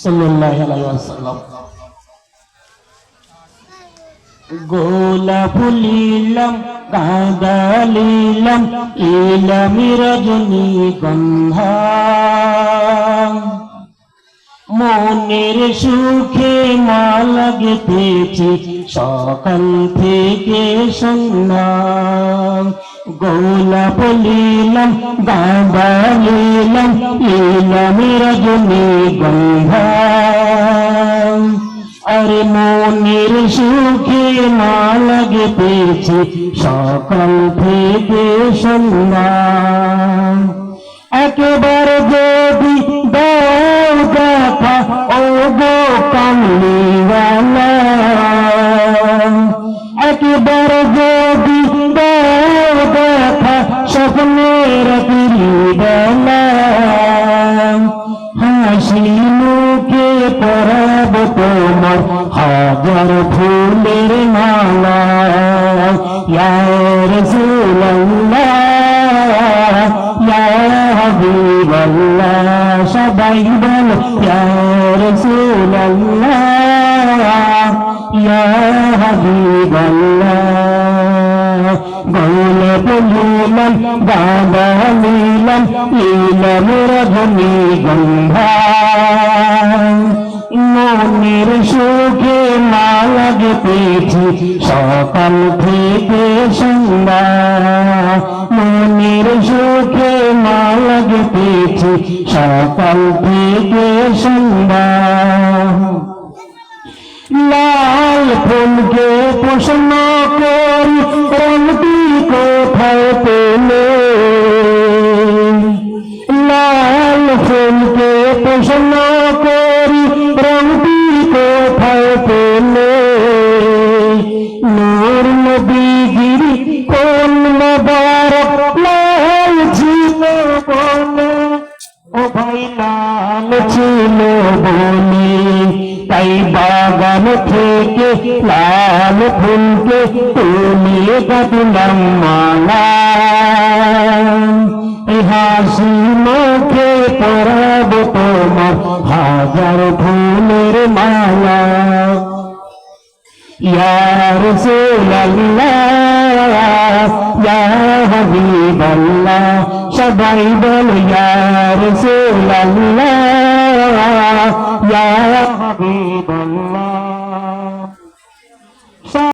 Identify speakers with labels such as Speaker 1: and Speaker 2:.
Speaker 1: সাল্লাল্লাহু আলাইহি ওয়াসাল্লাম। গোলাপ ফুলিলাম গাঁদা লিলাম ইলামি রজনীগন্ধা, মনের সুখে মালা গেঁথেছি সকাল থেকে সন্ধ্যা। গোলাপ লিলাম গাঁদা লিলাম ইলামি রজনীগন্ধা, আরে মনের সুখে মালা গেঁথেছি সকাল থেকে সন্ধ্যা। একবার যদি দাও দেখা ও গো কামলিওয়ালা, একবার যদি দাও দেখা স্বপ্নের বেলা, হাসি মুখে পরাব তোমার হাজার ফুলের মালা। ইয়া রাসূলুল্লাহ ইয়া হাবিবাল্লাহ, সবাই বলো ইয়া রাসূলুল্লাহ ইয়া হাবিবাল্লাহ। গোলাপ লিলাম গাঁদা লিলাম ইলাম রজনীগন্ধা, মনের সুখে মালা গেঁথেছি সকাল থেকে সন্ধ্যা। মনের সুখে মালা গেঁথেছি সকাল থেকে সন্ধ্যা। লাল ফুলকে প্রশ্ন করি রংটি কোথায় পেলে, লাল ফুলকে প্রশ্ন করি রংটি কোথায় পেলে, নূর নবীর কোন মোবারক লাল ছিল বলে, ও ভাই লাল ছিল বলে, তাই বাগান থেকে লাল ফুলকে তুলে গাঁথলাম মালা। হাসি মুখে পরাব তোমার হাজার ফুলের মালা। ইয়া রাসূলুল্লাহ ইয়া হাবিবাল্লাহ, সবাই বলো ইয়া রাসূলুল্লাহ ইয়া হাবিবাল্লাহ।